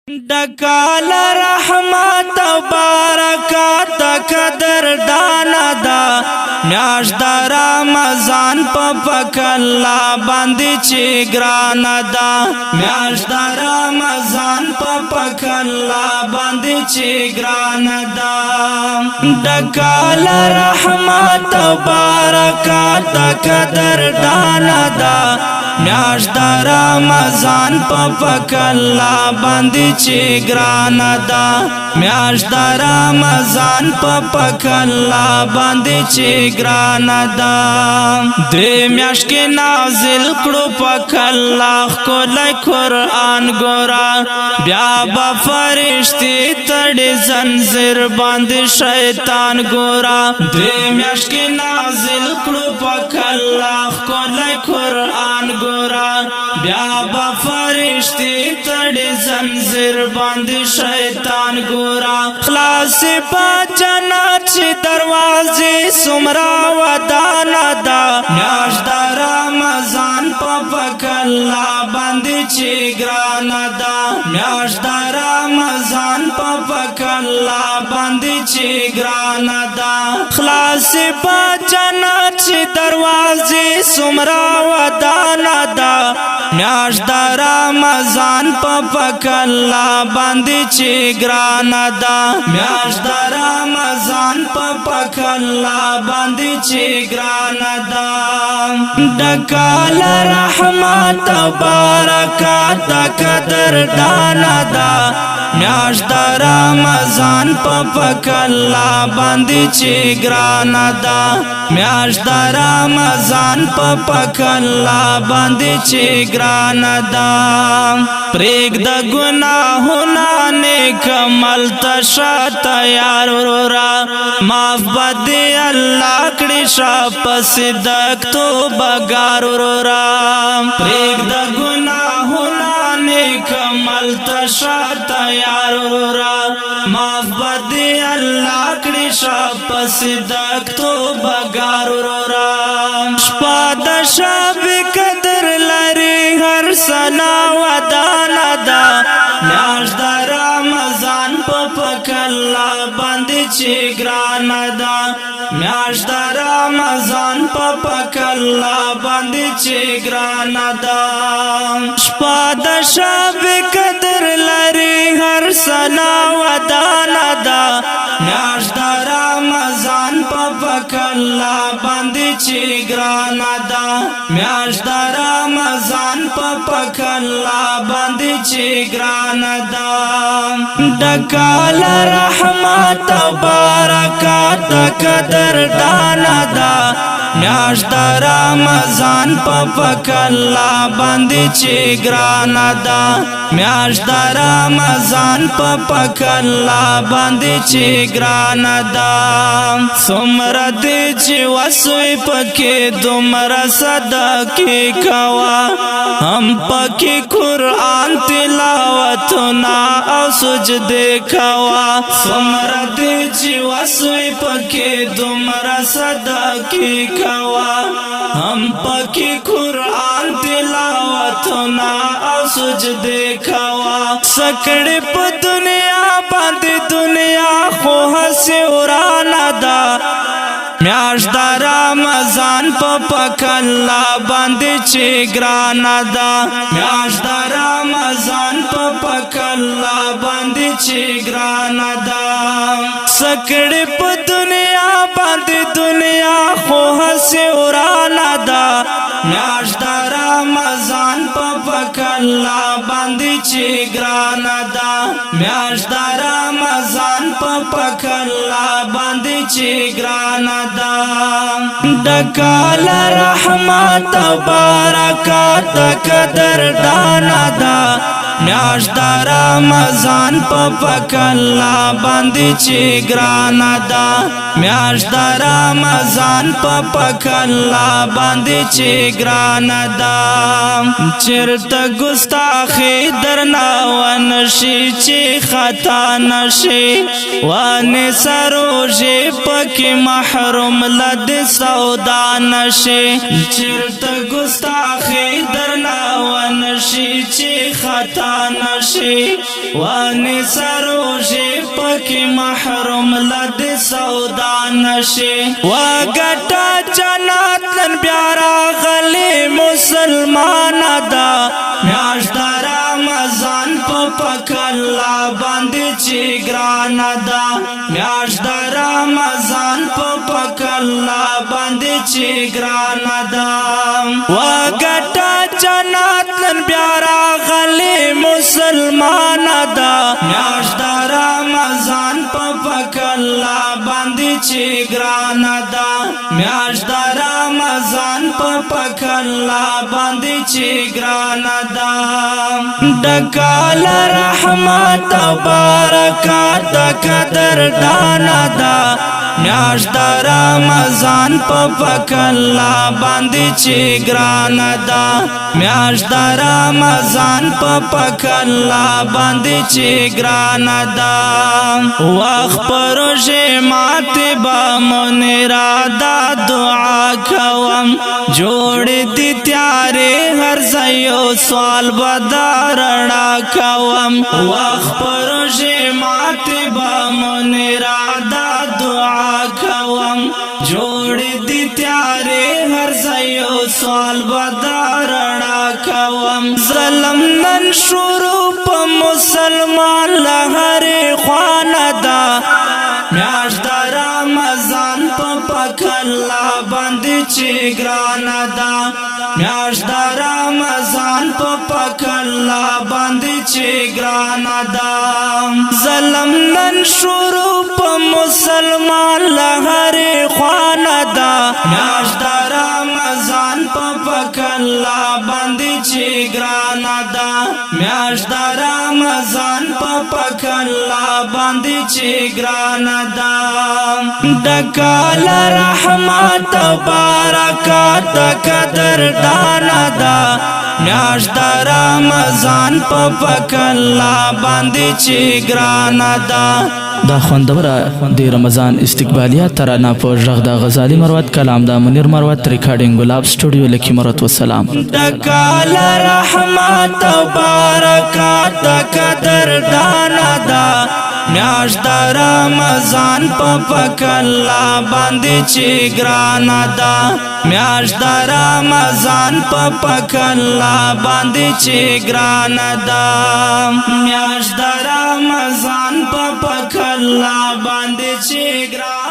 ډکال رحمت او برکات قدر دانا دا میاش د رمضان په پکلا باندې چې ګران دا میاش د رمضان په پکلا باندې چې ګران دا ډکال رحمت او برکات قدر دانا دا میاش د رمضان په پکلا باندې چې ګران دا میاش د رمضان په پکلا باندې چې ګران دا دې میاش کې نازل کړو پکلا کولای قرآن ګورا بیا به فرشتي تړي زنجیر باندې شیطان ګورا دې میاش کې نازل کړو پکلا کولای قرآن ګورا بیا به فرشتي تړي زنجیر باندې شیطان ګورا خلاص په جنت دروازې سمرا ودانا دا میاش د رمضان په پکلا باندې چې ګران دا میاش د رمضان په پکلا باندې چې ګران دا خلاص په جنت دروازې سمرا ودانا دا میاش د رمضان په پکلا باندې چې ګران دا میاش د رمضان په پکلا باندې چې ګران دا ډکال رحمت او برکات قدر دانا دا میاش د رمضان په پکلا باندې چې ګران دا میاش د رمضان په پکلا باندې چې ګران دا پرېږ د ګناهونه نیک عمل ته شه تیار ورورا معاف به دې الله کړي شه په صدق توبهګار ورورا پرېږ د ګناهونه نیک عمل ته شه تیار ورورا معاف به دې الله کړي شه په صدق توبهګار ورورا شپه د شب قدر لري هر سنا ودانا دا میاش د رمضان په پکلا باندې چې ګران دا میاش د رمضان په پکلا باندې چې ګران دا شپه د شب قدر لري هر سنا ودانا دا میاش د رمضان په پکلا باندې چې ګران دا میاش د رمضان په پکلا باندې چې ګران دا ډکال رحمت او برکات قدر دانا دا میاش د رمضان په پکلا باندې چې ګران دا میاش د رمضان په پکلا باندې چې ګران دا څومره دې چې وسوي پکې دومره صدقې کوا هم پکې قرآن تلاوتنا او سجدې کوا څومره دې چې وسوي پکې دومره صدقې کوا هم پکې قرآن تلاوتنا او سجدې کوا سکړې په دنیا باندې دنیا خو هسې ورانه ده میاش د رمضان په پکلا باندې چې ګران ده میاش د رمضان په پکلا باندې چې ګران ده سکړې په دنیا باندې دنیا خو هسې ورانه ده میاش د رمضان په پکلا باندې چې ګران ده میاش د رمضان په پکلا باندې چې ګران دا ډکال رحمت او برکات قدر دانا دا میاش د رمضان په پکلا باندې چې ګران دا میاش د رمضان په پکلا باندې چې ګران دا چرته ګستاخی درنا ونشي چې خطا نشي وانه سروجه پکې محروم لد سودا نشي چرته ګستاخی درنا ونشي چې خطا نشي وانی سروشی پکی محروم لد سودا نشي وگٹا جنات لن بیارا غلی مسلمان دا میاش دا رمضان پک اللہ باندی چی گران دا میاش دا رمضان پک اللہ باندی چی گران دا وگٹا جنات لن بیارا غلی مسلمان دا میاش دا رمضان پک اللہ باندی چی گران دا میاش دا رمضان پک اللہ باندی چی گران دا ڈکال رحمت برکات قدر دانا دا میاش دا رمضان پک اللہ باندی چی گران دا میاش دا رمضان پک اللہ باندی چی گران دا وقت پروشی ماتی با منیرا دا دعا کوم جوڑ دی تیارے ہر زیو سوال بدارڑا کوم وقت پروشی ماتی با منیرا دا دعا کوم جوڑ دی تیارے ہر زیو سوال بدارڑا کوم ظلم نن شروع پا مسلمان لہر خوانا دا میاش دا رمضان پک اللہ باندی چی گران دا میاش دا رمضان پک اللہ باندی چی گران دا ظلم نن شروع پا مسلمان لہر خوانا دا میاش دا رمضان پک اللہ باندی چی گران دا میاش دا رمضان پک اللہ باندی چی گران دا ڈکال رحمت برکات قدر دانا دا میاش دا رمضان پک اللہ باندی چی گران دا دا خوندوره دی رمضان استقبالیه ترانه په ژغ د غزالی مروت کلام دا منیر مروت ریکارډینګ ګلاب سټوډیو لکی مروت والسلام ڈکال رحمت برکات قدر دانا دا میاش دا رمضان پک اللہ باندی چی گران دا میاش دا رمضان پک اللہ باندی چی گران دا میاش دا رمضان پک اللہ باندی چی گران